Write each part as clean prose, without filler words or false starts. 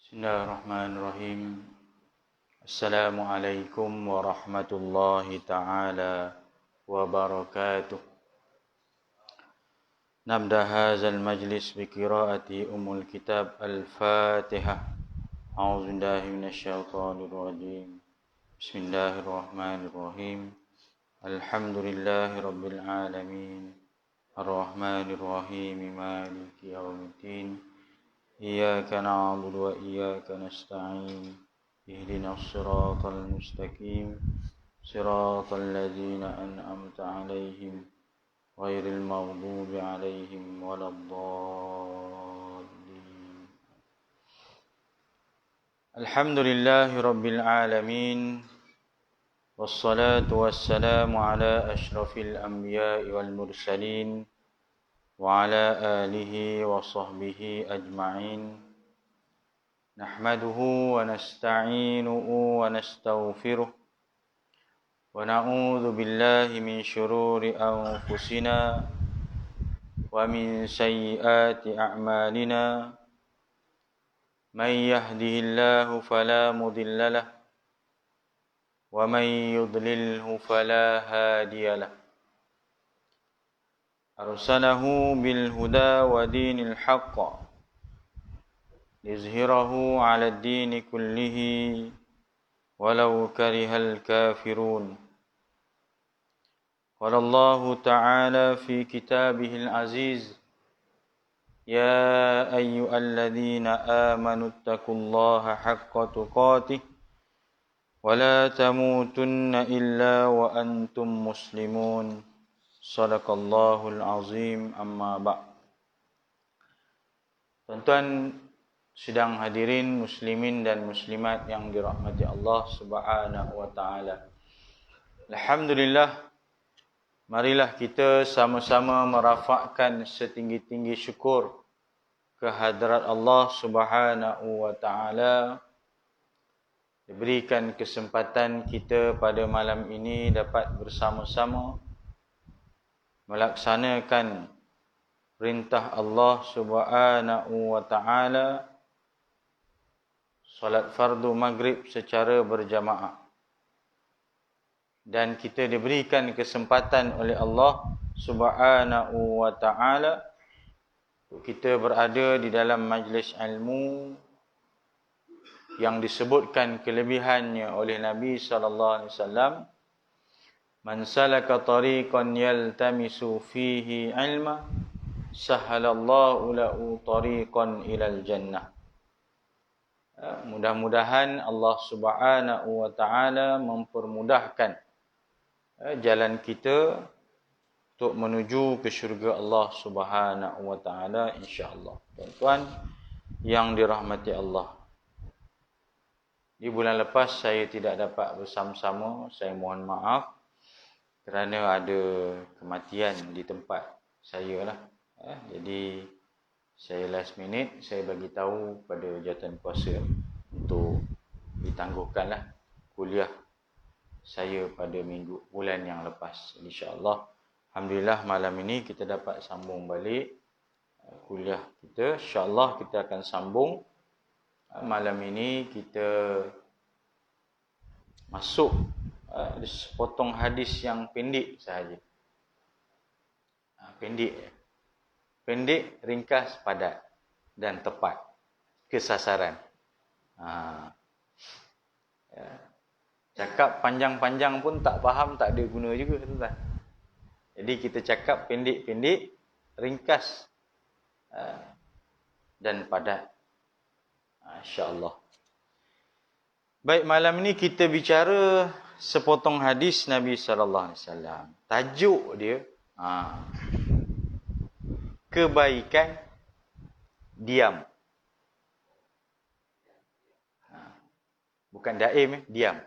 Bismillahirrahmanirrahim. Assalamualaikum warahmatullahi ta'ala wabarakatuh. Nabda hazal majlis biqiraati umul kitab al-Fatihah. A'udzu billahi minasyaitonir rajim. Bismillahirrahmanirrahim. Alhamdulillahi rabbil alamin. Ar-Rahmanir Rahim. Maliki yaumiddin. Iyyaka na'budu wa iyyaka nasta'in. Ihdinas siratal mustaqim. Siratal ladzina an'amta 'alaihim ghairil maghdubi 'alaihim waladdallin. Alhamdulillahi rabbil alamin. Wassalatu wassalamu ala asyrafil anbiya'i wal mursalin wa ala alihi wa sahbihi ajma'in. Nahmaduhu wa nasta'inuhu wa nastaghfiruh wa na'udzu billahi min shururi anfusina wa min sayyiati a'malina. Man yahdihillahu fala mudilla lahu wa man yudlilhu fala hadiya lahu. Arsalahu bil huda wa dinil haqq liyuzhirahu 'ala ad-din kullihi walau karihal kafirun. Qala Allah ta'ala fi kitabihil aziz, ya ayyuhalladzina amanu taqullaha haqqa tuqatih wa la tamutunna illa wa antum muslimun. Sadaqallahul azim. Amma ba'. Tuan-tuan sidang hadirin muslimin dan muslimat yang dirahmati Allah Subhanahu wa taala. Alhamdulillah, marilah kita sama-sama merafakkan setinggi-tinggi syukur kehadrat Allah Subhanahu wa taala. Diberikan kesempatan kita pada malam ini dapat bersama-sama melaksanakan perintah Allah Subhanahu wa taala, solat fardu maghrib secara berjamaah. Dan kita diberikan kesempatan oleh Allah Subhanahu wa taala untuk kita berada di dalam majlis ilmu yang disebutkan kelebihannya oleh Nabi sallallahu alaihi wasallam. Man salaka tariqan yaltamisu fihi ilma sahhalallahu lahu tariqan ilal jannah. Mudah-mudahan Allah Subhanahu wa taala mempermudahkan jalan kita untuk menuju ke syurga Allah Subhanahu wa taala insya-Allah. Tuan-tuan yang dirahmati Allah, di bulan lepas saya tidak dapat bersama-sama. Saya mohon maaf kerana ada kematian di tempat saya lah. Jadi saya last minute saya bagi tahu pada jawatan kuasa untuk ditangguhkanlah kuliah saya pada bulan yang lepas. InsyaAllah, alhamdulillah malam ini kita dapat sambung balik kuliah kita. InsyaAllah kita akan sambung. Malam ini kita masuk sepotong hadis yang pendek sahaja. Pendek, ringkas, padat dan tepat ke sasaran. Cakap panjang-panjang pun tak faham, tak ada guna juga, tuan-tuan. Jadi kita cakap pendek-pendek, ringkas dan padat. InsyaAllah. Baik, malam ini kita bicara sepotong hadis Nabi sallallahu alaihi wasallam. Tajuk dia kebaikan diam. Bukan daim, diam.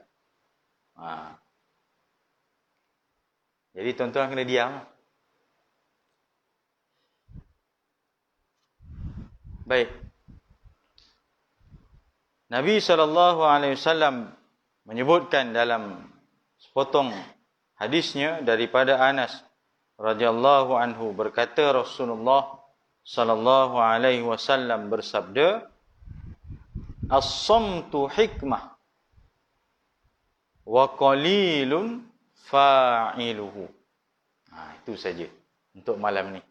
Jadi tuan-tuan kena diam. Baik. Nabi sallallahu alaihi wasallam menyebutkan dalam sepotong hadisnya daripada Anas radhiyallahu anhu, berkata Rasulullah sallallahu alaihi wasallam bersabda, as-samtu hikmah wa qalilun fa'iluhu. Itu saja untuk malam ni.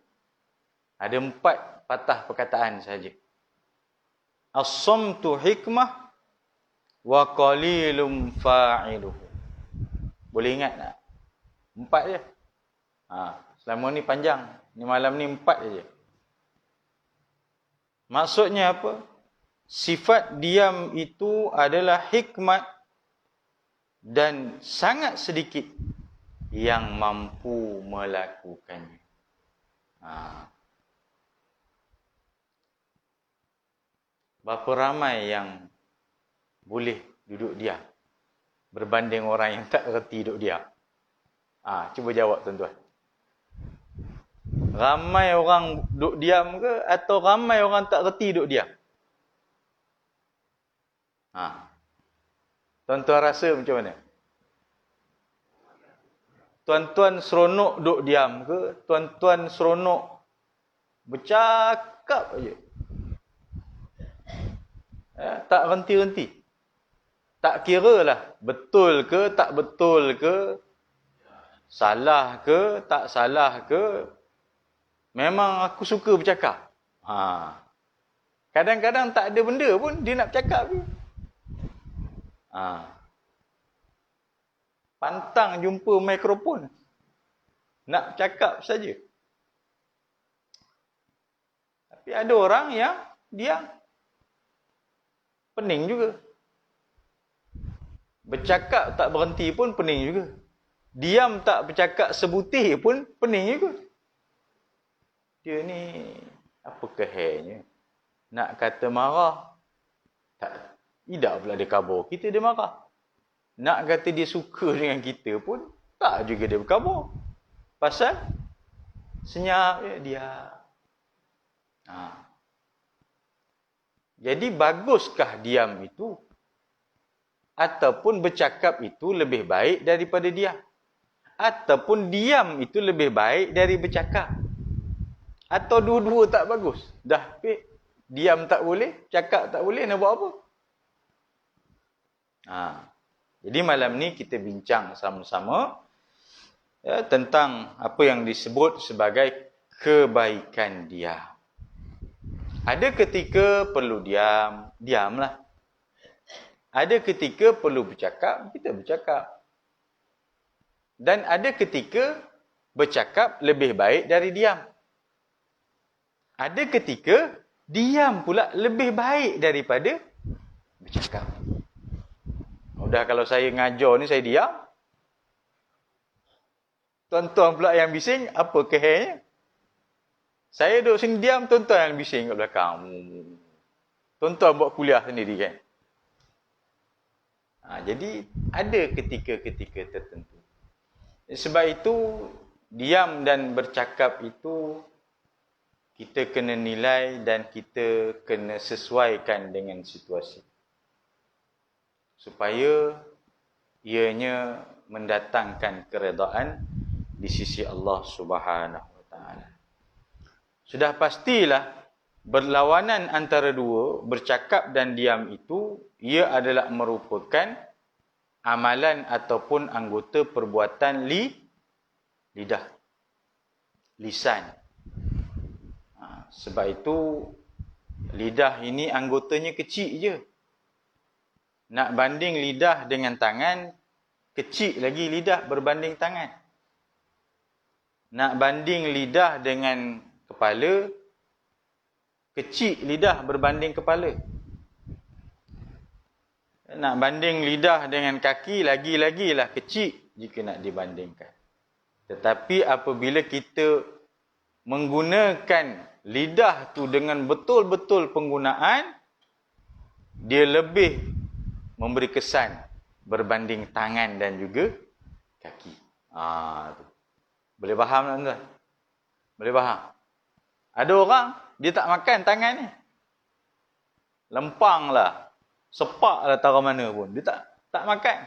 Ada 4 patah perkataan saja. As-samtu hikmah wa qalilun fa'iluhu. Boleh ingat tak? 4 je. Selama ni panjang. Ni malam ni 4 je. Maksudnya apa? Sifat diam itu adalah hikmat dan sangat sedikit yang mampu melakukannya. Berapa ramai yang boleh duduk diam berbanding orang yang tak reti duduk diam? Cuba jawab tuan-tuan. Ramai orang duduk diam ke atau ramai orang tak reti duduk diam? Tuan-tuan rasa macam mana? Tuan-tuan seronok duduk diam ke? Tuan-tuan seronok bercakap aja? Tak henti-henti. Tak kira lah betul ke tak betul ke, salah ke tak salah ke, memang aku suka bercakap. Kadang-kadang tak ada benda pun dia nak bercakap je. Pantang jumpa mikrofon, nak bercakap saja. Tapi ada orang yang dia pening juga. Bercakap tak berhenti pun pening juga. Diam tak bercakap sebutir pun pening juga. Dia ni apa kehenya? Nak kata marah, tidak pula dia khabar kita dia marah. Nak kata dia suka dengan kita pun tak juga dia berkhabar. Pasal senyap dia. Jadi baguskah diam itu? Ataupun bercakap itu lebih baik daripada diam? Ataupun diam itu lebih baik dari bercakap? Atau dua-dua tak bagus? Dah diam tak boleh, cakap tak boleh, nak buat apa? Jadi malam ni kita bincang sama-sama tentang apa yang disebut sebagai kebaikan diam. Ada ketika perlu diam, diamlah. Ada ketika perlu bercakap, kita bercakap. Dan ada ketika bercakap lebih baik dari diam. Ada ketika diam pula lebih baik daripada bercakap. Udah kalau saya ngajar ni saya diam. Tuan-tuan pula yang bising, apa kehenya? Saya duduk sini diam, tuan-tuan yang bising kat belakang. Tuan-tuan buat kuliah sendiri kan? Jadi ada ketika-ketika tertentu. Sebab itu diam dan bercakap itu kita kena nilai dan kita kena sesuaikan dengan situasi. Supaya ianya mendatangkan keredaan di sisi Allah Subhanahu Wa Taala. Sudah pastilah berlawanan antara dua, bercakap dan diam itu, ia adalah merupakan amalan ataupun anggota perbuatan lidah, lisan. Sebab itu lidah ini anggotanya kecil je. Nak banding lidah dengan tangan, kecil lagi lidah berbanding tangan. Nak banding lidah dengan kepala, kecil lidah berbanding kepala. Nak banding lidah dengan kaki, lagi-lagilah kecil jika nak dibandingkan. Tetapi apabila kita menggunakan lidah tu dengan betul-betul penggunaan, dia lebih memberi kesan berbanding tangan dan juga kaki. Boleh faham tak tuan? Boleh faham? Ada orang, dia tak makan tangan ni. Lempang lah. Sepak lah taruh mana pun. Dia tak makan.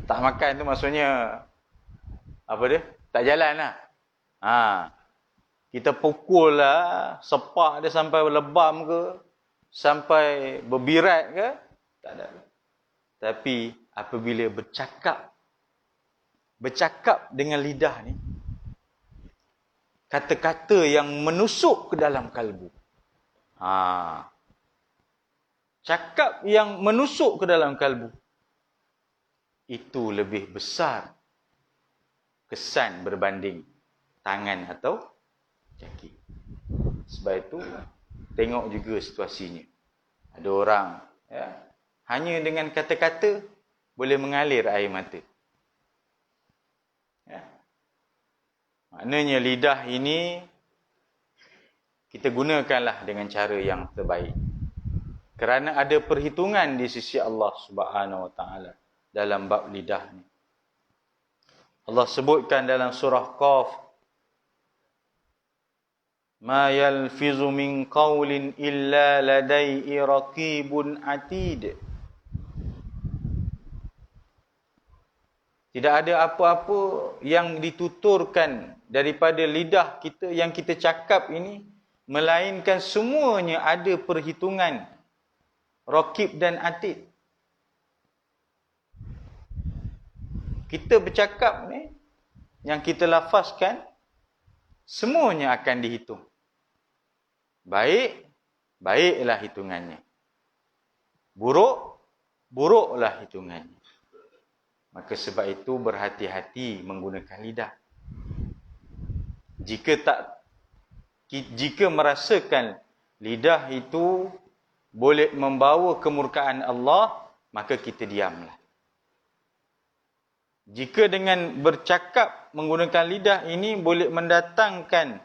Tak makan tu maksudnya, apa dia? Tak jalan lah. Kita pukul lah, sepak dia sampai lebam ke, sampai berbirat ke? Tak ada. Tapi apabila bercakap dengan lidah ni, kata-kata yang menusuk ke dalam kalbu. Cakap yang menusuk ke dalam kalbu, itu lebih besar kesan berbanding tangan atau kaki. Sebab itu, tengok juga situasinya. Ada orang, hanya dengan kata-kata boleh mengalir air mata. Maknanya lidah ini kita gunakanlah dengan cara yang terbaik. Kerana ada perhitungan di sisi Allah Subhanahu Wa Taala dalam bab lidah ni. Allah sebutkan dalam surah Qaf, ma yalfizu min qawlin illa ladaihi raqibun atid. Tidak ada apa-apa yang dituturkan daripada lidah kita yang kita cakap ini, melainkan semuanya ada perhitungan raqib dan atid. Kita bercakap ni, yang kita lafazkan, semuanya akan dihitung. Baik, baiklah hitungannya. Buruk, buruklah hitungannya. Maka sebab itu berhati-hati menggunakan lidah. Jika merasakan lidah itu boleh membawa kemurkaan Allah, maka kita diamlah. Jika dengan bercakap menggunakan lidah ini boleh mendatangkan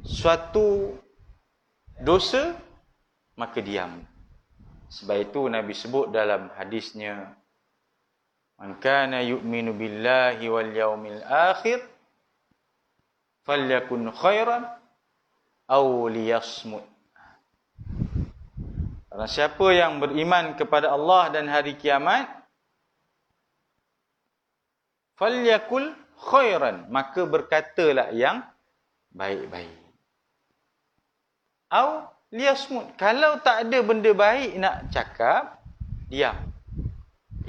suatu dosa, maka diam. Sebab itu Nabi sebut dalam hadisnya, man kana yu'minu billahi wal yaumil akhir falyakun khairan aw liyasmut. Barang siapa yang beriman kepada Allah dan hari kiamat, falyakul khairan, maka berkatalah yang baik-baik. Au liyasmut, kalau tak ada benda baik nak cakap, diam.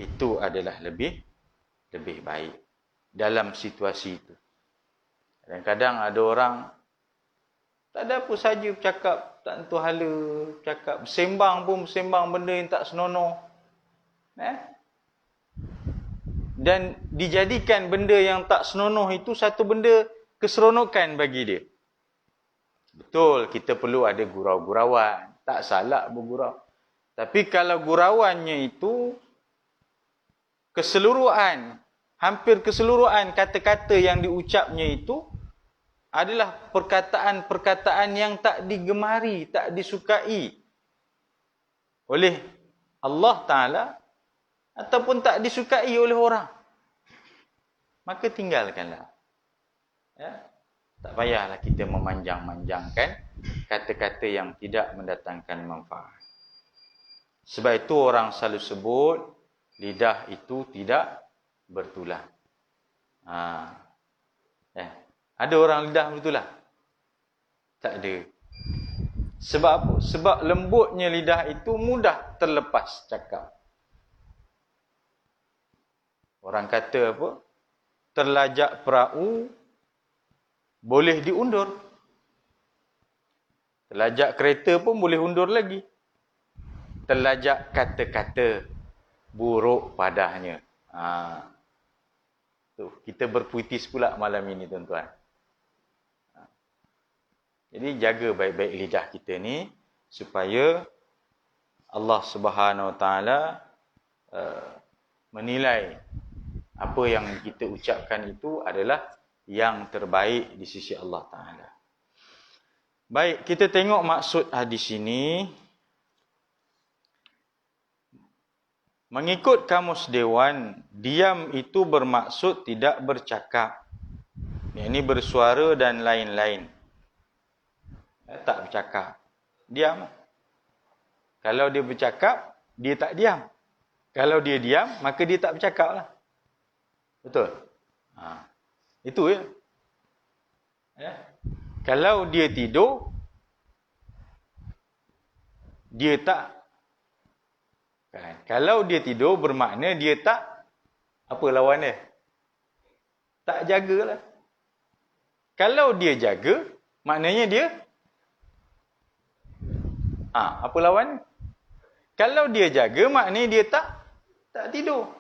Itu adalah lebih baik dalam situasi itu. Kadang-kadang ada orang tak ada apa saja bercakap, tak tentu hala, cakap sembang benda yang tak senonoh. Dan dijadikan benda yang tak senonoh itu satu benda keseronokan bagi dia. Betul, kita perlu ada gurau-gurauan. Tak salah bergurau. Tapi kalau gurauannya itu keseluruhan, hampir keseluruhan kata-kata yang diucapnya itu adalah perkataan-perkataan yang tak digemari, tak disukai oleh Allah Ta'ala, ataupun tak disukai oleh orang, maka tinggalkanlah. Tak payahlah kita memanjang-manjangkan kata-kata yang tidak mendatangkan manfaat. Sebab itu orang selalu sebut lidah itu tidak bertulang. Ada orang lidah bertulang? Tak ada. Sebab apa? Sebab lembutnya lidah itu mudah terlepas cakap. Orang kata apa? Terlajak perahu boleh diundur. Terlajak kereta pun boleh undur lagi. Terlajak kata-kata buruk padanya. Kita berpuitis pula malam ini, tuan-tuan. Jadi jaga baik-baik lidah kita ni supaya Allah Subhanahu Wa Taala menilai apa yang kita ucapkan itu adalah yang terbaik di sisi Allah Ta'ala. Baik, kita tengok maksud hadis ini. Mengikut Kamus Dewan, diam itu bermaksud tidak bercakap. Ini bersuara dan lain-lain. Tak bercakap. Diam. Kalau dia bercakap, dia tak diam. Kalau dia diam, maka dia tak bercakap lah. Betul? Itu ya. Kalau dia tidur, dia tak, kan? Kalau dia tidur bermakna dia tak, apa lawan dia? Tak jagalah. Kalau dia jaga, maknanya dia, apa lawan? Kalau dia jaga, maknanya dia tak tidur.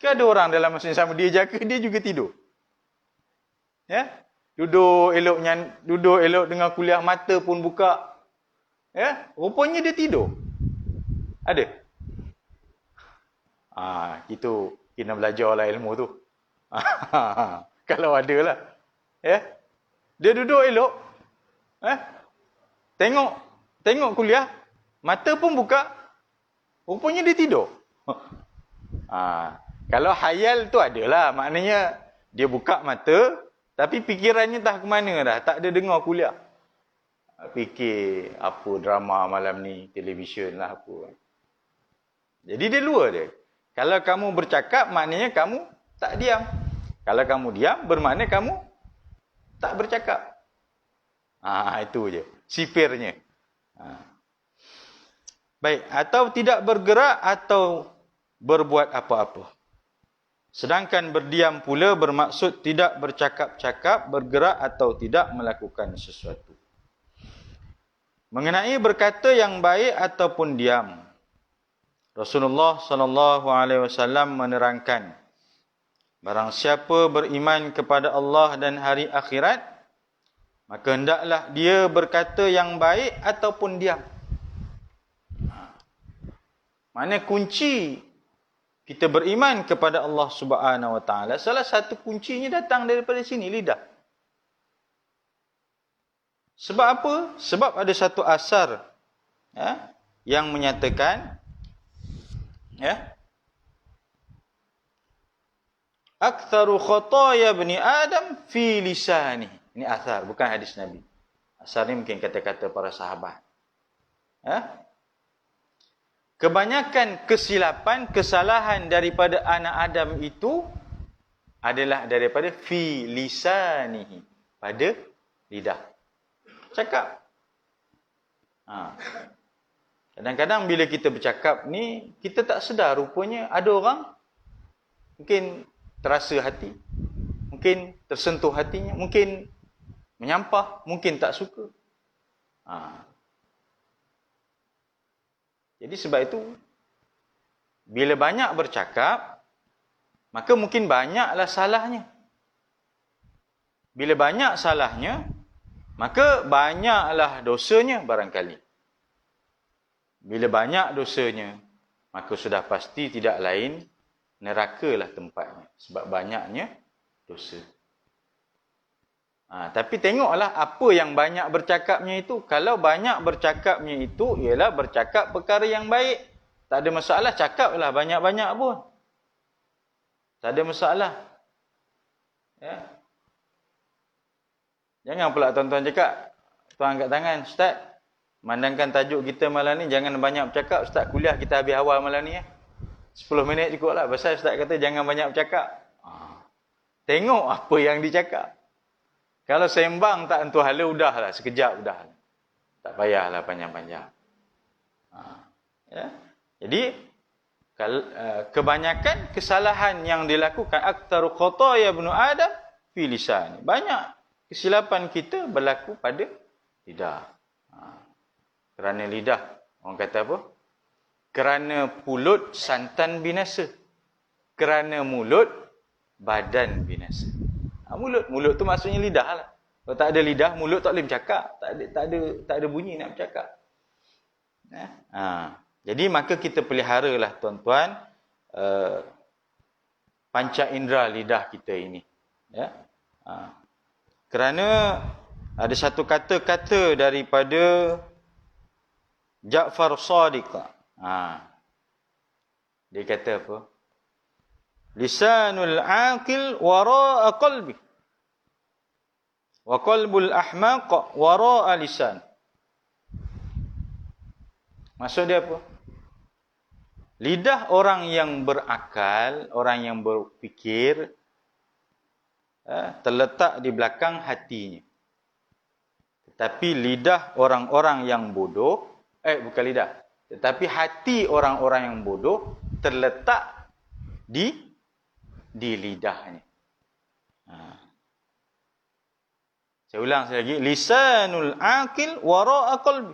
Ke ada orang dalam masa yang sama, dia jaga, dia juga tidur. Ya? Duduk elok dengan kuliah, mata pun buka. Ya? Rupanya dia tidur. Ada? Itu kena belajarlah ilmu tu. Kalau ada lah. Ya? Dia duduk elok. Tengok kuliah, mata pun buka. Rupanya dia tidur. Kalau hayal tu adalah, maknanya dia buka mata, tapi fikirannya dah ke mana dah, tak ada dengar kuliah. Fikir apa drama malam ni, televisyen lah apa. Jadi dia luar dia. Kalau kamu bercakap, maknanya kamu tak diam. Kalau kamu diam, bermakna kamu tak bercakap. Itu je, sifirnya. Baik, atau tidak bergerak atau berbuat apa-apa. Sedangkan berdiam pula bermaksud tidak bercakap-cakap, bergerak atau tidak melakukan sesuatu. Mengenai berkata yang baik ataupun diam, Rasulullah SAW menerangkan, barang siapa beriman kepada Allah dan hari akhirat, maka hendaklah dia berkata yang baik ataupun diam. Mana kunci kita beriman kepada Allah Subhanahu Wa Taala, salah satu kuncinya datang daripada sini, lidah. Sebab apa? Sebab ada satu asar yang menyatakan aktsaru khataya bani Adam fi lisani. Ini asar, bukan hadis Nabi. Asar ni mungkin kata-kata para sahabat. Kebanyakan kesilapan, kesalahan daripada anak Adam itu adalah daripada fi lisanihi, pada lidah. Cakap. Kadang-kadang bila kita bercakap ni, kita tak sedar rupanya ada orang mungkin terasa hati, mungkin tersentuh hatinya, mungkin menyampah, mungkin tak suka. Jadi sebab itu, bila banyak bercakap, maka mungkin banyaklah salahnya. Bila banyak salahnya, maka banyaklah dosanya barangkali. Bila banyak dosanya, maka sudah pasti tidak lain nerakalah tempatnya. Sebab banyaknya dosa. Tapi tengoklah apa yang banyak bercakapnya itu. Kalau banyak bercakapnya itu ialah bercakap perkara yang baik, tak ada masalah, cakaplah banyak-banyak pun. Tak ada masalah. Ya. Jangan pula tuan-tuan cakap, tuan angkat tangan, Ustaz, mandangkan tajuk kita malam ni, jangan banyak bercakap. Ustaz, kuliah kita habis awal malam ni. 10 minit cukup lah. Pasal Ustaz kata jangan banyak bercakap. Tengok apa yang dicakap. Kalau sembang tak tentu hala, udahlah, sekejap udah. Tak payahlah panjang-panjang. Ya. Jadi, kebanyakan kesalahan yang dilakukan, aktsaru khataya bani Adam fi lisan. Banyak kesilapan kita berlaku pada lidah. Kerana lidah, orang kata apa? Kerana pulut santan binasa. Kerana mulut badan binasa. Mulut tu maksudnya lidah lah. Kalau tak ada lidah, mulut tak boleh bercakap. Tak ada bunyi nak bercakap. Jadi maka kita peliharalah tuan-tuan panca indera lidah kita ini. Ya. Kerana ada satu kata-kata daripada Ja'far Shadiq. Dia kata apa? Lisanul aqil wara'a qalbi. Wa qalbul ahmaq wara'a lisan. Maksud dia apa? Lidah orang yang berakal, orang yang berfikir, terletak di belakang hatinya. Tetapi lidah orang-orang yang bodoh, bukan lidah, tetapi hati orang-orang yang bodoh terletak di lidahnya. Saya ulang sekali lagi, lisanul aqil wara'a qalbi.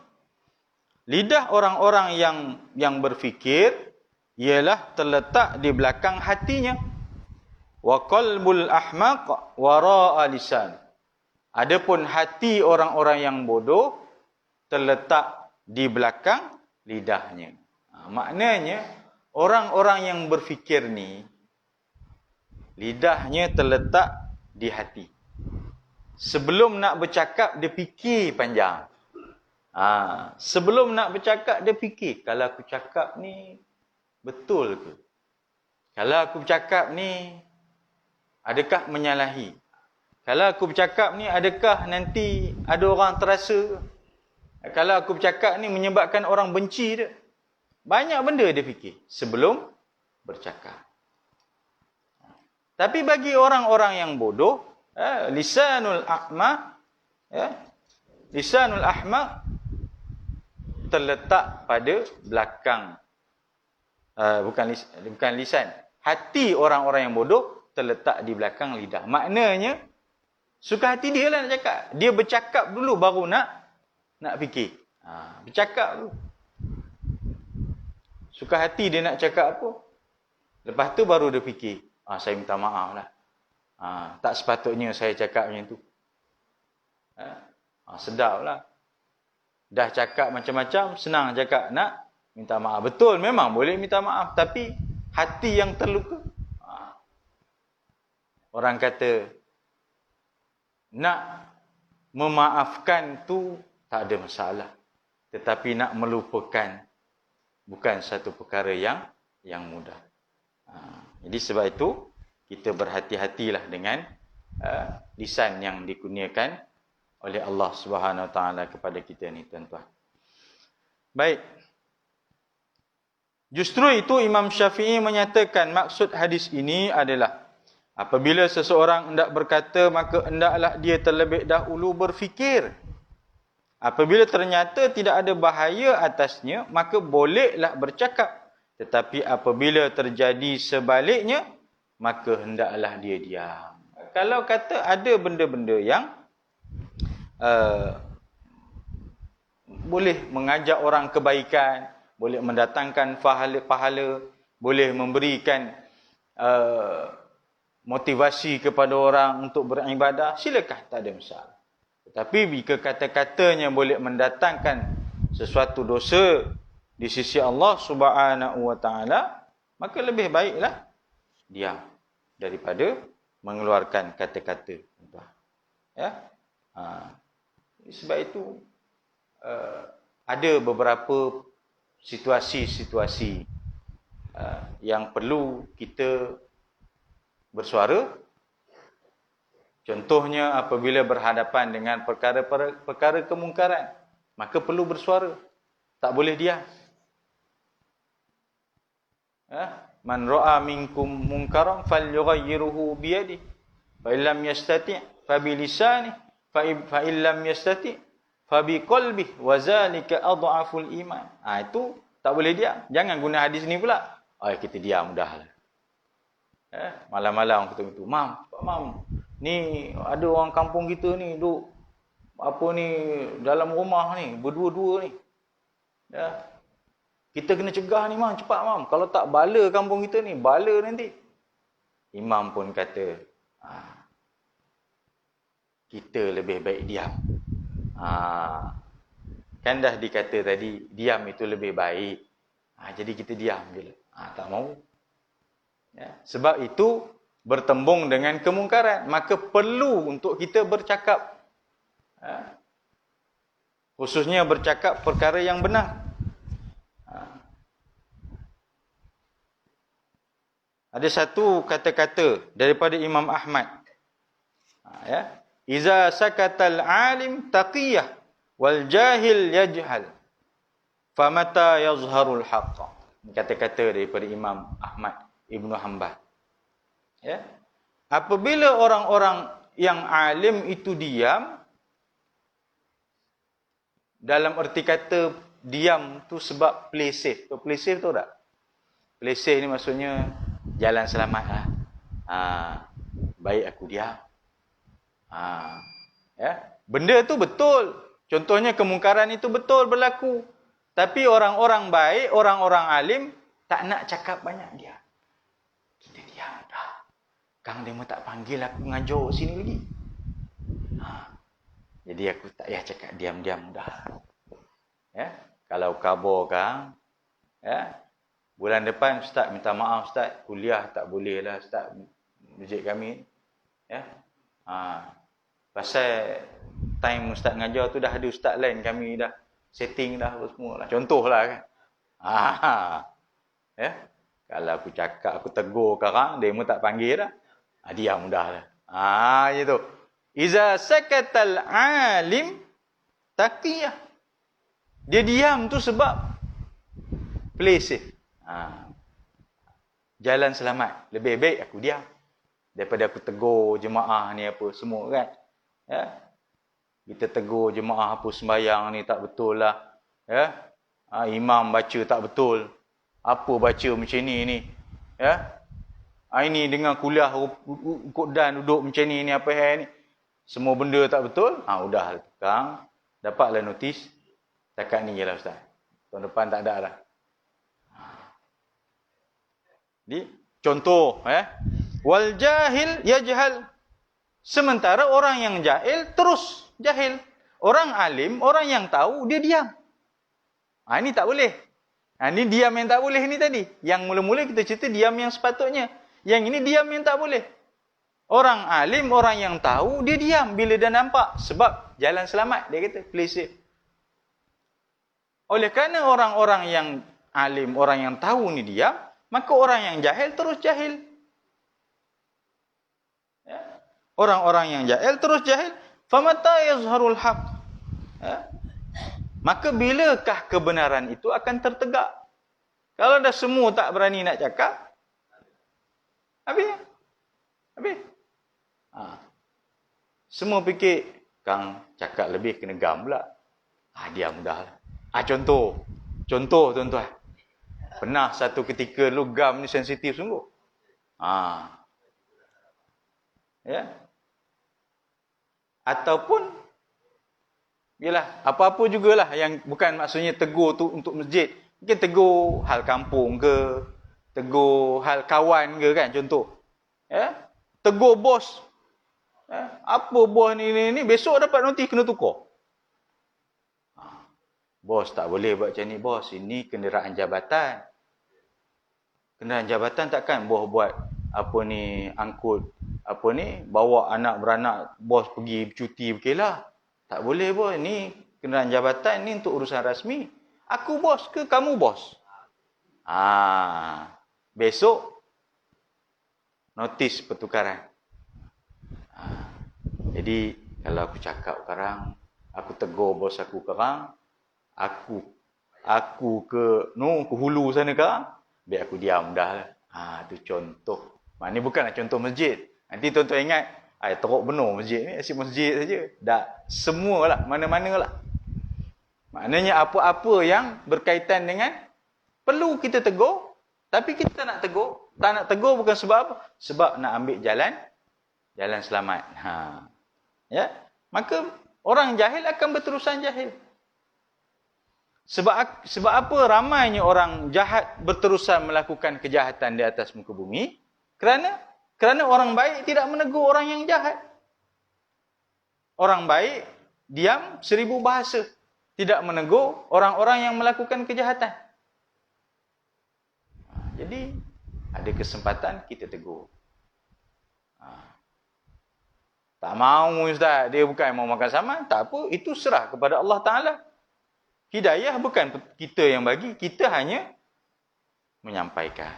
Lidah orang-orang yang berfikir ialah terletak di belakang hatinya. Wa qalbul ahmaq wara'a lisan. Adapun hati orang-orang yang bodoh terletak di belakang lidahnya. Maknanya orang-orang yang berfikir ni lidahnya terletak di hati. Sebelum nak bercakap dia fikir panjang. Sebelum nak bercakap dia fikir, kalau aku cakap ni betul ke? Kalau aku bercakap ni adakah menyalahi? Kalau aku bercakap ni adakah nanti ada orang terasa? Kalau aku bercakap ni menyebabkan orang benci dia. Banyak benda dia fikir sebelum bercakap. Tapi bagi orang-orang yang bodoh, lisanul ahmaq, lisanul ahmaq terletak pada belakang, bukan lisan. Hati orang-orang yang bodoh terletak di belakang lidah. Maknanya suka hati dia lah nak cakap. Dia bercakap dulu baru nak fikir. Bercakap dulu. Suka hati dia nak cakap apa. Lepas tu baru dia fikir. Saya minta maaf lah. Tak sepatutnya saya cakap macam tu. Sedap lah. Dah cakap macam-macam, senang cakap nak minta maaf. Betul, memang boleh minta maaf. Tapi hati yang terluka. Orang kata, nak memaafkan tu tak ada masalah. Tetapi nak melupakan bukan satu perkara yang mudah. Jadi sebab itu kita berhati-hatilah dengan lisan yang dikurniakan oleh Allah Subhanahu Wa Taala kepada kita ni, tuan-tuan. Baik. Justru itu Imam Syafi'i menyatakan maksud hadis ini adalah apabila seseorang hendak berkata, maka hendaklah dia terlebih dahulu berfikir. Apabila ternyata tidak ada bahaya atasnya, maka bolehlah bercakap. Tetapi apabila terjadi sebaliknya, maka hendaklah dia diam. Kalau kata ada benda-benda yang boleh mengajak orang kebaikan, boleh mendatangkan pahala, boleh memberikan motivasi kepada orang untuk beribadah, silakan, tak ada masalah. Tetapi jika kata-katanya boleh mendatangkan sesuatu dosa di sisi Allah Subhanahu Wa Taala, maka lebih baiklah diam daripada mengeluarkan kata-kata. Ya. Sebab itu ada beberapa situasi-situasi yang perlu kita bersuara. Contohnya apabila berhadapan dengan perkara kemungkaran, maka perlu bersuara. Tak boleh diam. Man ra'a minkum munkaran falyughayyirhu bi yadihi fa illam yastati' fa bi lisanihi fa illam yastati' fa bi qalbihi wa zalika adhaful iman. Itu tak boleh diam. Jangan guna hadis ni pula. Kita diam mudahlah. Malam-malam kita gitu, mam, ni ada orang kampung kita ni duk dalam rumah ni berdua-dua ni. Kita kena cegah ni, mam, cepat, mam. Kalau tak bala kampung kita ni, bala nanti. Imam pun kata, kita lebih baik diam. Kan dah dikata tadi, diam itu lebih baik. Jadi kita diam je lah. Tak mau. Sebab itu bertembung dengan kemungkaran, maka perlu untuk kita bercakap. Khususnya bercakap perkara yang benar. Ada satu kata-kata daripada Imam Ahmad. Iza sakatal alim taqiyah wal jahil yajhal famata yazharul haqq. Kata-kata daripada Imam Ahmad Ibnu Hanbal. Apabila orang-orang yang alim itu diam, dalam erti kata diam tu sebab play safe. Play safe tu tak? Play safe ni maksudnya jalan selamat lah. Baik aku diam. Ya, benda tu betul. Contohnya kemungkaran itu betul berlaku. Tapi orang-orang baik, orang-orang alim tak nak cakap banyak dia. Kita diam dah. Kang dia tak panggil aku ngajar sini lagi. Jadi aku tak payah cakap diam-diam dah. Ya, kalau khabar Kang, ya, bulan depan Ustaz minta maaf Ustaz, kuliah tak boleh lah Ustaz masjid kami. Ya. Pasal time Ustaz ngajar tu dah ada Ustaz lain, kami dah setting dah semua lah. Contohlah kan. Ya. Kalau aku cakap, aku tegur sekarang, dia pun tak panggil dah. Diam dah lah. Gitu. Iza sakatal alim taqiyah. Dia diam tu sebab play safe. Jalan selamat. Lebih baik aku diam daripada aku tegur jemaah ni apa semua kan. Ya. Kita tegur jemaah apa sembahyang ni tak betul lah. Ya. Imam baca tak betul. Apa baca macam ni. Ya. Ini dengan kuliah dan duduk macam ni apa ni. Semua benda tak betul. Udah tukang. Dapatlah notis. Takat ni je lah Ustaz. Tahun depan tak ada lah. Jadi, contoh. Wal jahil yajhal. Sementara orang yang jahil terus jahil. Orang alim, orang yang tahu, dia diam. Ini tak boleh. Ini diam yang tak boleh ni tadi. Yang mula-mula kita cerita diam yang sepatutnya. Yang ini diam yang tak boleh. Orang alim, orang yang tahu, dia diam bila dia nampak. Sebab jalan selamat, dia kata, play safe. Oleh kerana orang-orang yang alim, orang yang tahu ni diam, maka orang yang jahil terus jahil. Ya. Orang-orang yang jahil terus jahil. Famata yazharul haq. Ya. Maka bilakah kebenaran itu akan tertegak? Kalau dah semua tak berani nak cakap, habis. Semua fikir, Kang cakap lebih kena gam pula. Diam dah lah. Contoh tuan-tuan. Pernah satu ketika lu gam ni sensitif sungguh. Ya. Ataupun yalah, apa-apa jugalah yang bukan maksudnya tegur tu untuk masjid. Mungkin tegur hal kampung ke, tegur hal kawan ke kan, contoh. Ya. Tegur bos. Apa bos ni, besok dapat notis kena tukar. Bos tak boleh buat macam ni bos. Ini kenderaan jabatan. Kenderaan jabatan takkan bos buat angkut bawa anak beranak bos pergi cuti berkelah. Tak boleh bos. Ni kenderaan jabatan ni untuk urusan rasmi. Aku bos ke kamu bos? Besok notis pertukaran. Jadi kalau aku cakap sekarang, aku tegur bos aku sekarang, aku ke hulu sana sekarang, biar aku diam dah lah. Tu contoh. Maknanya bukanlah contoh masjid. Nanti tuan-tuan ingat, teruk benar masjid ni, asyik masjid saja. Tak, semualah, mana-mana lah. Maknanya apa-apa yang berkaitan dengan perlu kita tegur, tapi kita nak tegur. Tak nak tegur bukan sebab apa? Sebab nak ambil jalan selamat. Ya, maka orang jahil akan berterusan jahil. Sebab apa ramainya orang jahat berterusan melakukan kejahatan di atas muka bumi? Kerana orang baik tidak menegur orang yang jahat. Orang baik diam 1000 bahasa. Tidak menegur orang-orang yang melakukan kejahatan. Jadi, ada kesempatan kita tegur. Tak mau Ustaz, dia bukan mau makan saman, tak apa, itu serah kepada Allah Ta'ala. Hidayah bukan kita yang bagi, kita hanya menyampaikan.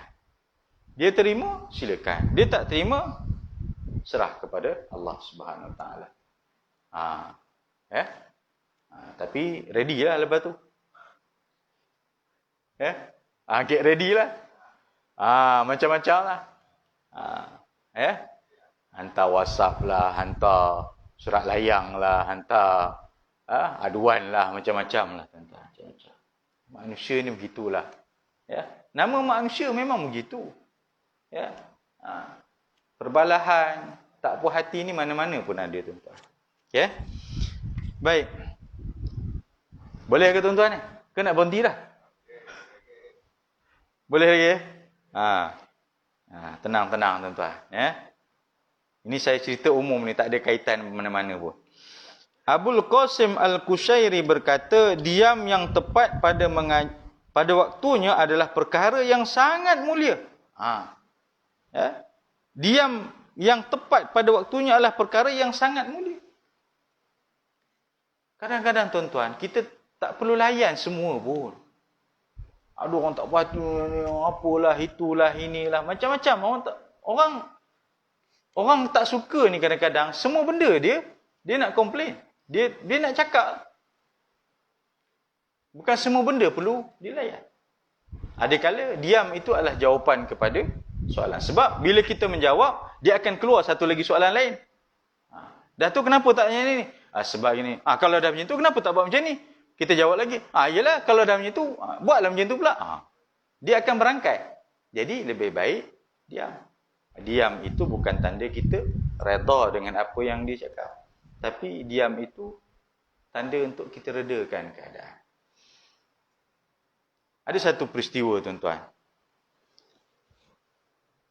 Dia terima, silakan. Dia tak terima, serah kepada Allah Subhanahu Wa Ta'ala. Tapi ready lah lepas tu. Get ready lah. Macam-macam lah. Hantar WhatsApp lah, hantar surat layang lah, hantar aduan lah, macam-macam lah tuan-tuan. Macam-macam. Manusia ni begitulah. Ya. Nama manusia memang begitu. Ya. Perbalahan, tak puas hati ni mana-mana pun ada tuan-tuan. Ya. Baik. Boleh ke tuan-tuan ni? Ke nak berhenti dah? Boleh lagi? Tenang-tenang tuan-tuan. Ya. Ini saya cerita umum ni, tak ada kaitan mana-mana pun. Abul Qasim Al-Qushairi berkata, diam yang tepat pada waktunya adalah perkara yang sangat mulia. Ya. Diam yang tepat pada waktunya adalah perkara yang sangat mulia. Kadang-kadang tuan-tuan, kita tak perlu layan semua pun. Ada orang tak patut, apalah, itulah, inilah, macam-macam. Orang tak suka ni kadang-kadang, semua benda dia nak komplain. Dia nak cakap. Bukan semua benda perlu dilayan. Adakala diam itu adalah jawapan kepada soalan. Sebab bila kita menjawab, dia akan keluar satu lagi soalan lain. Dah tu kenapa tak tanya ni? Sebab gini. Kalau dah macam tu, kenapa tak buat macam ni? Kita jawab lagi. Yelah, kalau dah macam tu, buatlah macam tu pula. Dia akan berangkai. Jadi, lebih baik diam. Diam itu bukan tanda kita redha dengan apa yang dia cakap. Tapi, diam itu tanda untuk kita redakan keadaan. Ada satu peristiwa, tuan-tuan.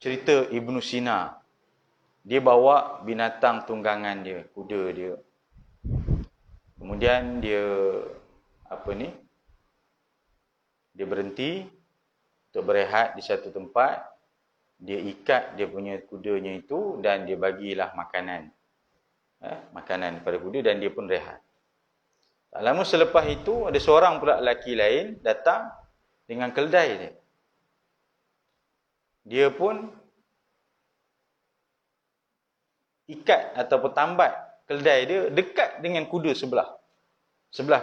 Cerita Ibnu Sina. Dia bawa binatang tunggangan dia, kuda dia. Kemudian dia dia berhenti untuk berehat di satu tempat. Dia ikat dia punya kudanya itu dan dia bagilah makanan. Makanan kepada kuda dan dia pun rehat. Tak lama selepas itu ada seorang pula lelaki lain datang dengan keldai dia. Dia pun ikat ataupun tambat keldai dia dekat dengan kuda sebelah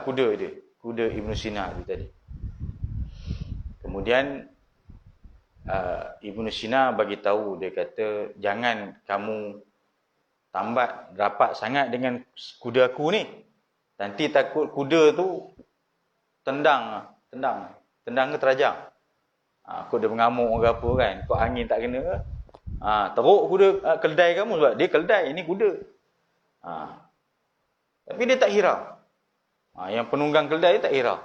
kuda dia, kuda Ibnu Sina itu tadi. Kemudian Ibnu Sina bagi tahu, dia kata, jangan kamu tambat rapat sangat dengan kuda aku ni. Nanti takut kuda tu tendang ke terajang. Kau dia mengamuk ke apa kan, kau angin tak kena ke. Teruk kuda keldai kamu sebab dia keldai, ini kuda. Tapi dia tak hirau. Yang penunggang keldai tak hirau.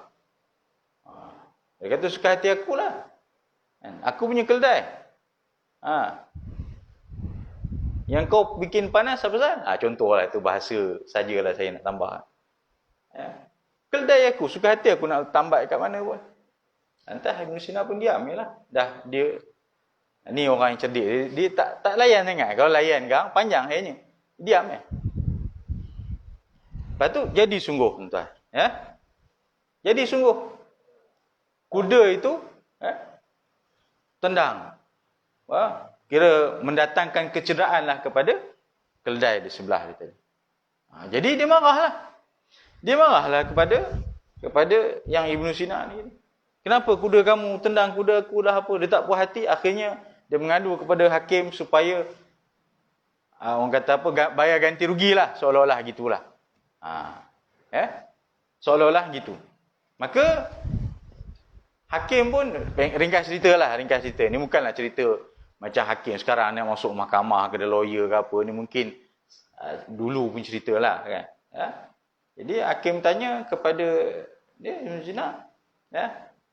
Dia kata, suka hati akulah. Aku punya keldai. Yang kau bikin panas apa pasal? Contohlah, itu bahasa sajalah saya nak tambah. Keldai aku, suka hati aku nak tambat kat mana pun. Entah Ibnu Sina pun diam jelah. Dah dia ni orang yang cerdik, dia tak layan sangat. Kalau layan kan panjang akhirnya. Diam Lepas tu jadi sungguh tuan-tuan, ya. Jadi sungguh. Kuda itu tendang. Kira mendatangkan kecederaan kepada keldai di sebelah dia tadi. Jadi dia marahlah. Dia marahlah kepada yang Ibnu Sina ni. Kenapa kuda kamu tendang kuda aku dah apa? Dia tak puas hati. Akhirnya dia mengadu kepada hakim supaya orang kata apa, bayar ganti rugilah, seolah-olah gitulah. Seolah-olah gitu. Maka hakim pun ringkas cerita. Ni bukanlah cerita macam hakim sekarang nak masuk mahkamah ke, ada lawyer ke apa. Ni mungkin dulu pun ceritalah kan. Jadi hakim tanya kepada dia, Ibnu Sina,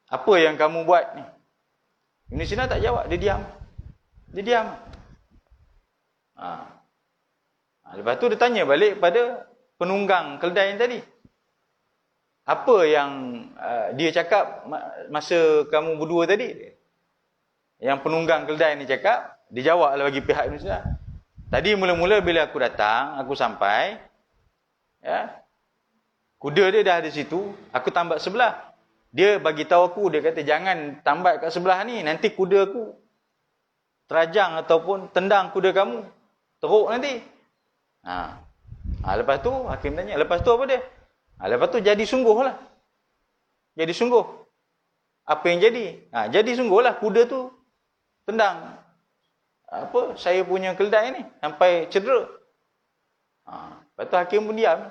apa yang kamu buat ni? Ibnu Sina tak jawab, dia diam. Lepas tu dia tanya balik pada penunggang keldai yang tadi. Apa yang dia cakap masa kamu berdua tadi? Yang penunggang keldai ni cakap, dia jawablah bagi pihak Ibnu Sina. Tadi mula-mula bila aku datang, aku sampai, kuda dia dah ada situ, aku tambat sebelah. Dia bagi tahu aku, dia kata jangan tambat kat sebelah ni, nanti kuda aku terajang ataupun tendang kuda kamu, teruk nanti. Lepas tu hakim tanya, lepas tu apa dia? Lepas tu jadi sungguhlah. Jadi sungguh. Apa yang jadi? Jadi sungguhlah kuda tu tendang saya punya keldai ni sampai cedera. Lepas tu hakim pun diam.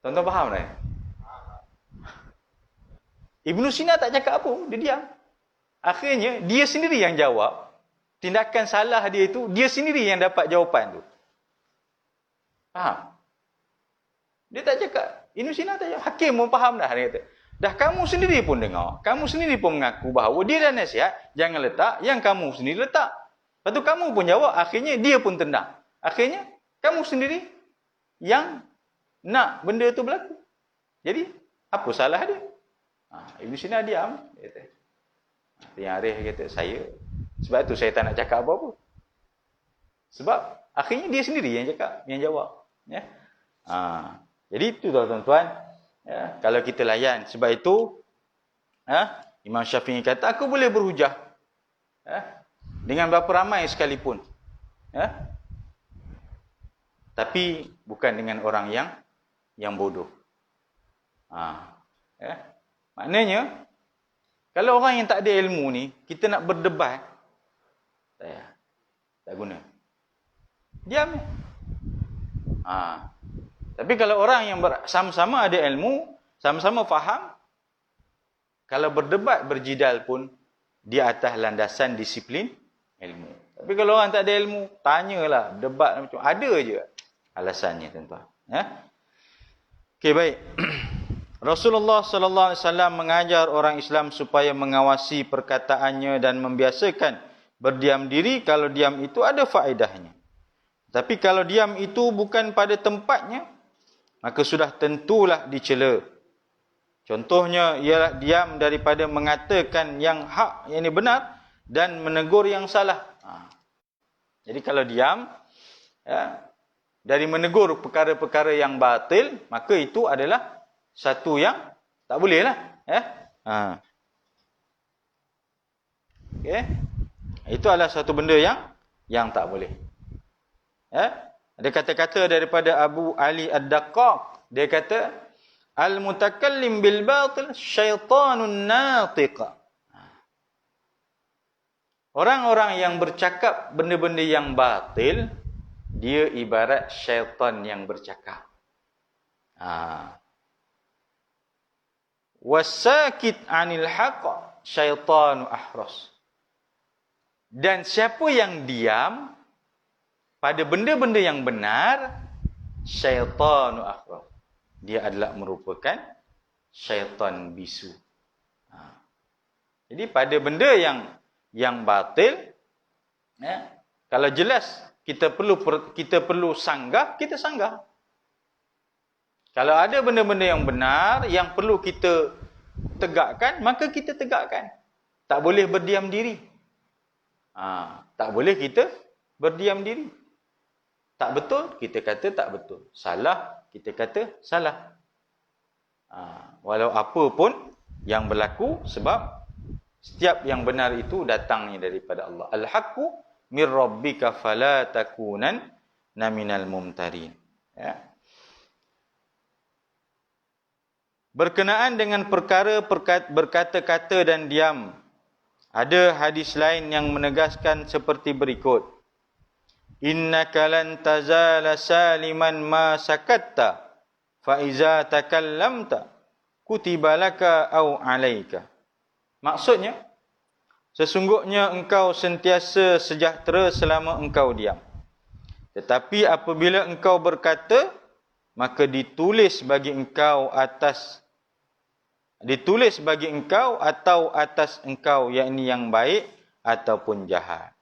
Tuan-tuan faham tak? Ibnu Sina tak cakap apa, dia diam. Akhirnya, dia sendiri yang jawab. Tindakan salah dia itu, dia sendiri yang dapat jawapan tu. Faham? Dia tak cakap. Ibnu Sina tak cakap. Hakim pun faham dah, dia kata. Dah kamu sendiri pun dengar. Kamu sendiri pun mengaku bahawa dia dah nasihat, jangan letak yang kamu sendiri letak. Lepas tu kamu pun jawab, akhirnya dia pun tendang. Akhirnya, kamu sendiri yang nak benda tu berlaku. Jadi, apa salah dia? Ibnu Sina diam. Dia kata. Yang Arif kata, saya. Sebab tu saya tak nak cakap apa-apa. Sebab, akhirnya dia sendiri yang cakap, yang jawab. Ya. Jadi itu tuan-tuan. Ya, kalau kita layan. Sebab itu, Imam Syafi'i kata, aku boleh berhujah. Dengan berapa ramai sekalipun. Tapi, bukan dengan orang yang bodoh. Maknanya, kalau orang yang tak ada ilmu ni, kita nak berdebat, tak guna. Diam. Tapi kalau orang yang sama-sama ada ilmu, sama-sama faham, kalau berdebat, berjidal pun, dia atas landasan disiplin ilmu. Tapi kalau orang tak ada ilmu, tanyalah, debat macam ada je alasannya, tuan-tuan. Okey, baik. Rasulullah sallallahu alaihi wasallam mengajar orang Islam supaya mengawasi perkataannya dan membiasakan berdiam diri kalau diam itu ada faedahnya. Tapi kalau diam itu bukan pada tempatnya, maka sudah tentulah dicela. Contohnya ialah diam daripada mengatakan yang hak, yang ini benar, dan menegur yang salah. Jadi kalau diam dari menegur perkara-perkara yang batil, maka itu adalah satu yang tak boleh lah. Okay. Itu adalah satu benda yang tak boleh. Ada kata-kata daripada Abu Ali Ad-Daqqaq. Dia kata, Al-mutakallim bil batil syaitanun natiq. Orang-orang yang bercakap benda-benda yang batil, dia ibarat syaitan yang bercakap. Wasakit anil haqq syaitanu ahras. Dan siapa yang diam pada benda-benda yang benar, syaitanu ahras. Dia adalah merupakan syaitan bisu. Jadi pada benda yang batil, kalau jelas kita perlu sanggah, kita sanggah. Kalau ada benda-benda yang benar yang perlu kita tegakkan, maka kita tegakkan. Tak boleh berdiam diri. Tak boleh kita berdiam diri. Tak betul, kita kata tak betul. Salah, kita kata salah. Walau apa pun yang berlaku, sebab setiap yang benar itu datangnya daripada Allah. Al-haqqu mir rabbika fala takunanna minal mumtarin. Berkenaan dengan perkara berkata-kata dan diam, ada hadis lain yang menegaskan seperti berikut. Innaka lan tazala saliman ma sakatta fa iza takallamta kutiba laka au alaika. Maksudnya, sesungguhnya engkau sentiasa sejahtera selama engkau diam. Tetapi apabila engkau berkata, maka ditulis bagi engkau atau atas engkau, yakni yang baik ataupun jahat.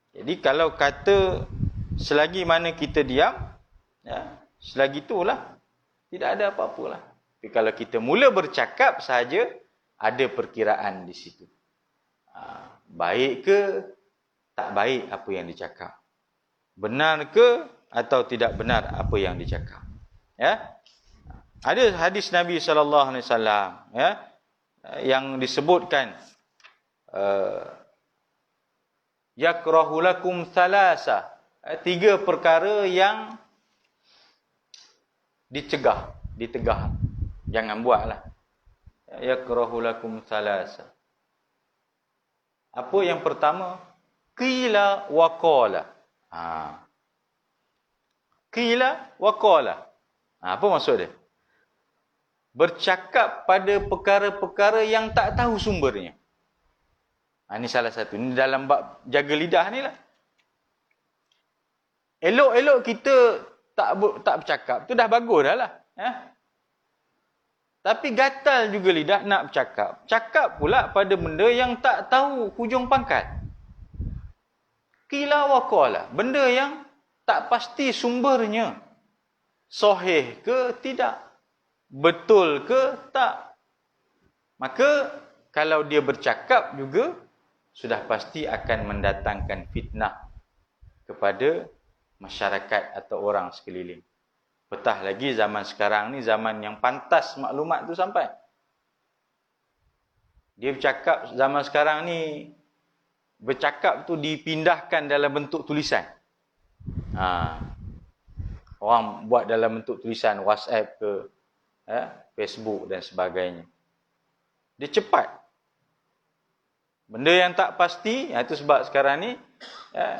Jadi kalau kata selagi mana kita diam, selagi itulah tidak ada apa-apalah. Tapi kalau kita mula bercakap saja, ada perkiraan di situ. Baik ke tak baik apa yang dicakap? Benar ke atau tidak benar apa yang dicakap? Ada hadis Nabi SAW yang disebutkan, yakrahu lakum thalasa, 3 perkara yang ditegah. Jangan buatlah. Yakrahu lakum thalasa. Apa yang pertama? Qila wa qala. Qila wa qala. Apa maksud dia? Bercakap pada perkara-perkara yang tak tahu sumbernya. Ini salah satu. Ini dalam bab jaga lidah ni lah. Elok-elok kita tak bercakap. Tu dah bagus dah lah. Tapi gatal juga lidah nak bercakap. Cakap pula pada benda yang tak tahu hujung pangkal. Qila wa qala. Benda yang tak pasti sumbernya. Sahih ke tidak? Betul ke tak? Maka kalau dia bercakap juga, sudah pasti akan mendatangkan fitnah kepada masyarakat atau orang sekeliling. Betah lagi zaman sekarang ni, zaman yang pantas maklumat tu sampai. Dia bercakap zaman sekarang ni, bercakap tu dipindahkan dalam bentuk tulisan. Orang buat dalam bentuk tulisan, WhatsApp ke, Facebook dan sebagainya. Dia cepat. Benda yang tak pasti, itu sebab sekarang ni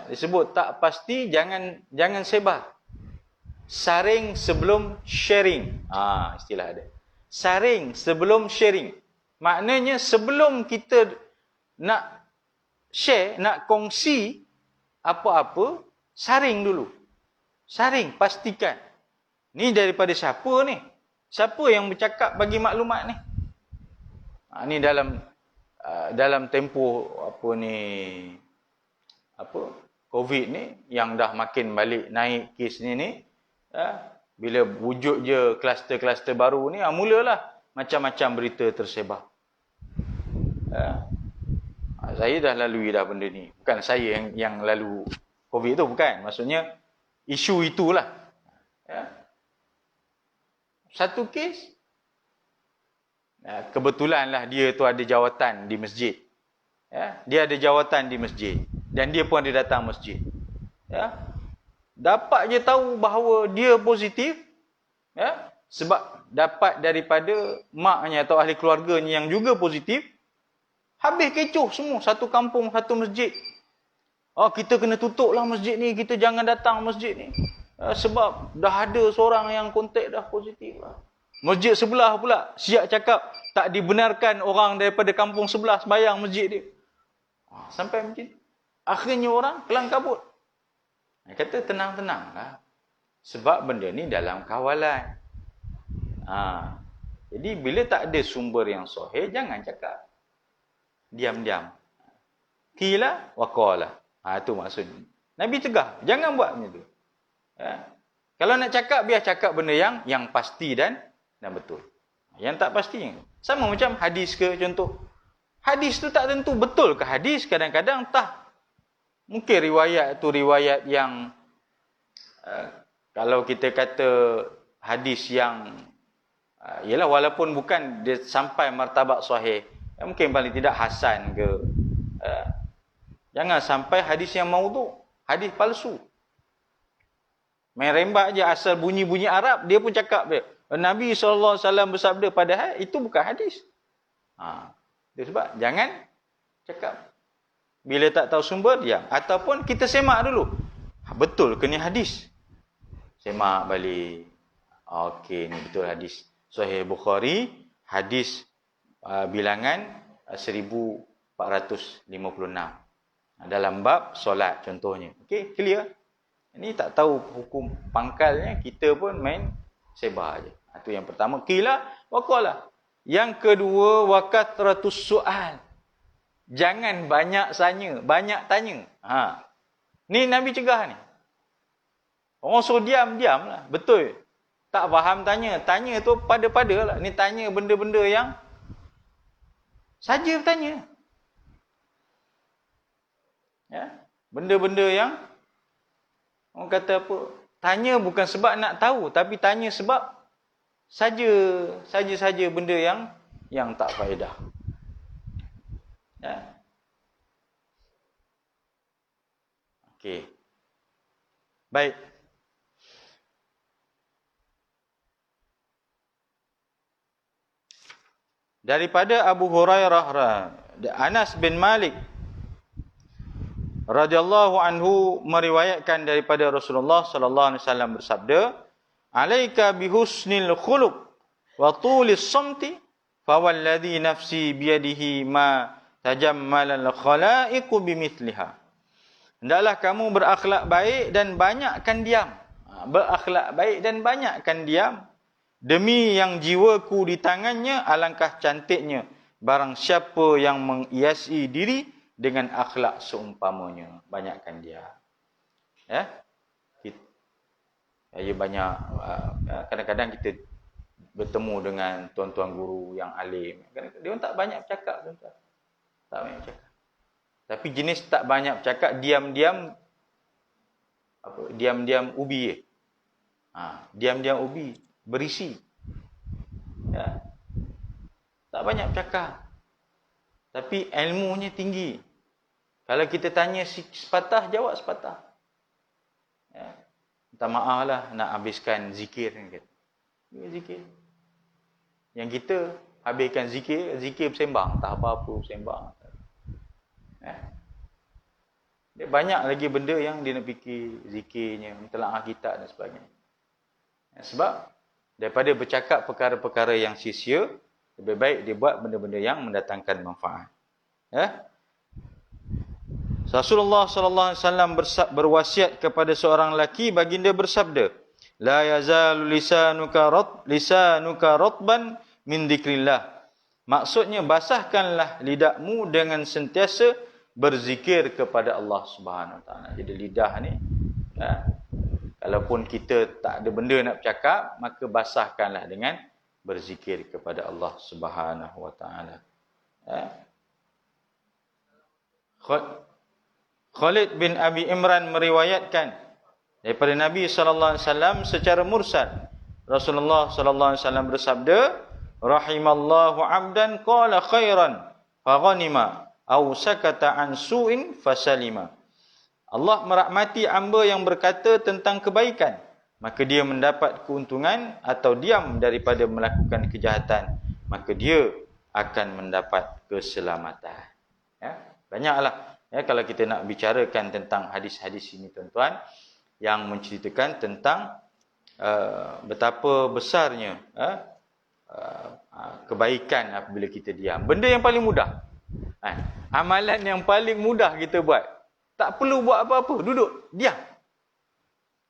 disebut tak pasti, jangan sebar. Saring sebelum sharing. Istilah dia. Saring sebelum sharing. Maknanya sebelum kita nak share, nak kongsi apa-apa, saring dulu. Saring, pastikan. Ni daripada siapa ni? Siapa yang bercakap bagi maklumat ni? Ni dalam tempoh COVID ni, yang dah makin balik naik kes ni, bila wujud je kluster-kluster baru ni, mulalah macam-macam berita tersebar. Saya dah lalui dah benda ni. Bukan saya yang lalu COVID tu, bukan. Maksudnya isu itulah. Satu kes, kebetulanlah dia tu ada jawatan di masjid. Dia ada jawatan di masjid. Dan dia pun ada datang masjid. Dapat je tahu bahawa dia positif. Sebab dapat daripada maknya atau ahli keluarganya yang juga positif. Habis kecoh semua. Satu kampung, satu masjid. Kita kena tutup lah masjid ni. Kita jangan datang masjid ni. Sebab dah ada seorang yang kontak dah positif lah. Masjid sebelah pula siap cakap tak dibenarkan orang daripada kampung sebelah sembahyang masjid dia. Sampai macam tu. Akhirnya orang kelang kabut. Kata tenang-tenang lah. Sebab benda ni dalam kawalan. Jadi bila tak ada sumber yang sahih, jangan cakap. Diam-diam. Qila wa qala. Itu maksudnya. Nabi cegah, jangan buat macam tu. Kalau nak cakap, biar cakap benda yang pasti dan betul. Yang tak pasti. Sama macam hadis ke contoh. Hadis tu tak tentu betul ke hadis. Kadang-kadang mungkin riwayat tu riwayat yang kalau kita kata hadis yang ialah walaupun bukan dia sampai martabat sahih, mungkin paling tidak hasan ke. Jangan sampai hadis yang maudhu', hadis palsu. Main rembat je asal bunyi-bunyi Arab, dia pun cakap dia. Nabi SAW bersabda, padahal itu bukan hadis. Itu sebab jangan cakap. Bila tak tahu sumber, diam. Ataupun kita semak dulu. Betul ke ni hadis? Semak balik. Okey, ni betul hadis. Sahih Bukhari, hadis bilangan 1456. Dalam bab solat contohnya. Okey, clear? Ini tak tahu hukum pangkalnya, kita pun main sebar je. Itu yang pertama. Qila wa qala. Yang kedua, wa kathratus su'al. Jangan banyak tanya. Ni Nabi cegah ni. Orang suruh diam lah. Betul. Tak faham tanya. Tanya tu pada-pada lah. Ni tanya benda-benda yang saja bertanya. Benda-benda yang orang kata apa? Tanya bukan sebab nak tahu, tapi tanya sebab saja benda yang tak faedah. Okey. Baik. Daripada Abu Hurairah, Anas bin Malik radhiyallahu anhu meriwayatkan daripada Rasulullah sallallahu alaihi wasallam bersabda, "Alaika bihusnil khuluq wa tulis samti, fawalladhi nafsi biyadihi ma tajammalal khalaiqu bimithliha." Hendaklah kamu berakhlak baik dan banyakkan diam. Berakhlak baik dan banyakkan diam. Demi yang jiwaku di tangannya, alangkah cantiknya barang siapa yang menghiasi diri dengan akhlak seumpamanya. Banyakkan dia. Ya. Ya, banyak. Kadang-kadang kita bertemu dengan tuan-tuan guru yang alim. Dia tak banyak bercakap. Tak banyak bercakap. Tapi jenis tak banyak bercakap, diam-diam ubi. Diam-diam ubi, berisi. Ya. Tak banyak bercakap. Tapi ilmunya tinggi. Kalau kita tanya sepatah, jawab sepatah. Ya. Minta maaf lah nak habiskan zikir. Zikir. Yang kita habiskan zikir bersembang. Tak apa-apa bersembang. Ya. Dia banyak lagi benda yang dia nak fikir, zikirnya, mentelaah kitab dan sebagainya. Ya, sebab daripada bercakap perkara-perkara yang sia-sia, lebih baik dia buat benda-benda yang mendatangkan manfaat. Ya. Rasulullah sallallahu alaihi wasallam berwasiat kepada seorang lelaki, baginda bersabda, "La yazalu lisanuka ratban min dzikrillah." Maksudnya, basahkanlah lidahmu dengan sentiasa berzikir kepada Allah Subhanahu Wa Taala. Jadi lidah ni, kalaupun kita tak ada benda nak bercakap, maka basahkanlah dengan berzikir kepada Allah Subhanahu Wa Taala. Khalid bin Abi Imran meriwayatkan daripada Nabi sallallahu alaihi wasallam secara mursal. Rasulullah sallallahu alaihi wasallam bersabda, "Rahimallahu 'abdan qala khairan faghanima aw sakata an su'in fasalima." Allah merahmati hamba yang berkata tentang kebaikan, maka dia mendapat keuntungan, atau diam daripada melakukan kejahatan, maka dia akan mendapat keselamatan. Ya, banyaklah. Ya, kalau kita nak bicarakan tentang hadis-hadis ini, tuan-tuan, yang menceritakan tentang betapa besarnya kebaikan apabila kita diam. Benda yang paling mudah. Amalan yang paling mudah kita buat. Tak perlu buat apa-apa. Duduk, diam.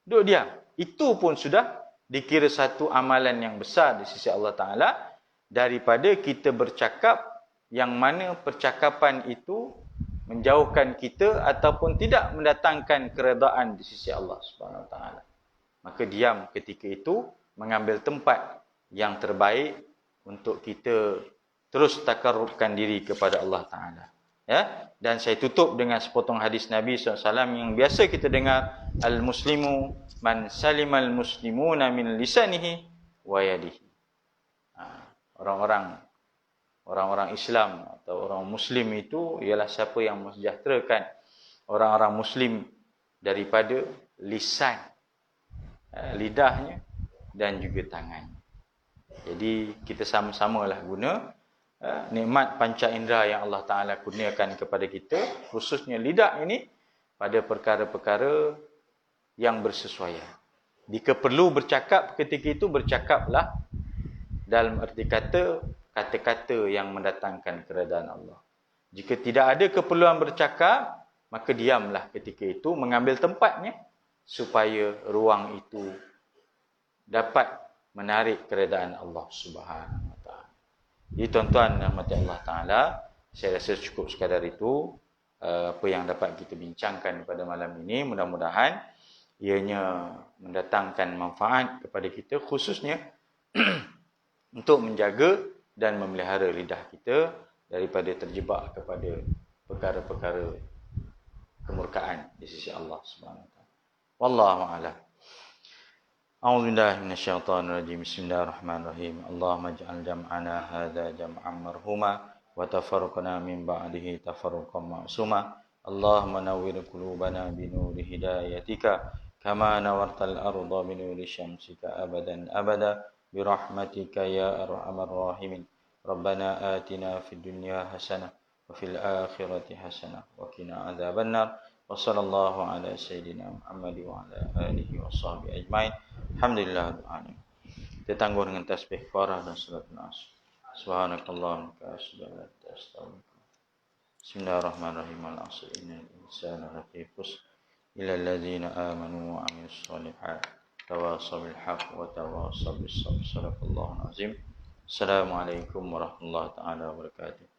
Duduk, diam. Itu pun sudah dikira satu amalan yang besar di sisi Allah Ta'ala, daripada kita bercakap yang mana percakapan itu menjauhkan kita ataupun tidak mendatangkan keredaan di sisi Allah Subhanahu Wa Taala. Maka diam ketika itu mengambil tempat yang terbaik untuk kita terus takarrubkan diri kepada Allah Ta'ala. Ya? Dan saya tutup dengan sepotong hadis Nabi SAW yang biasa kita dengar, "Al-muslimu man salimal muslimuna min lisanihi wa yadihi." Orang-orang Islam atau orang Muslim itu ialah siapa yang mensejahterakan orang-orang Muslim daripada lisan, lidahnya dan juga tangannya. Jadi kita sama-samalah guna nikmat panca indera yang Allah Ta'ala kurniakan kepada kita, khususnya lidah ini, pada perkara-perkara yang bersesuaian. Jika perlu bercakap ketika itu, bercakaplah dalam erti kata-kata yang mendatangkan keredaan Allah. Jika tidak ada keperluan bercakap, maka diamlah ketika itu, mengambil tempatnya supaya ruang itu dapat menarik keredaan Allah Subhanahu Wa Taala. Jadi tuan-tuan dan rahmati Allah Taala, saya rasa cukup sekadar itu apa yang dapat kita bincangkan pada malam ini. Mudah-mudahan ianya mendatangkan manfaat kepada kita, khususnya untuk menjaga dan memelihara lidah kita daripada terjebak kepada perkara-perkara kemurkaan di sisi Allah Subhanahu Wa Taala. Wallahu a'lam. A'udzu billahi minasyaitonir rajim. Bismillahirrahmanirrahim. Allahumma ij'al jam'ana hadza jam'an marhuma wa tafarraqna min ba'dihi tafarruqan ma'suma. Allahumma nawwir qulubana bi nuri hidayatika kama nawartal arda bi nuri syamsika abadan abada birahmatika ya arhamar rahimin. Rabbana atina fid dunya hasanah wa fil akhirati hasanah wa qina adzabannar. Wa sallallahu ala sayyidina Muhammad wa ala alihi wa sahbihi ajmain. Alhamdulillah. Kita tangguh dengan tasbih farah dan salat nas. Subhanakallahumma wa bihamdika. Bismillahirrahmanirrahim. Al-'asr innal insana lafi khusr illa alladhina amanu wa 'amilus shalihat tawassaw bil haqq wa tawassaw bis sabr. Shadaqallahul azim. Assalamualaikum warahmatullahi taala wabarakatuh.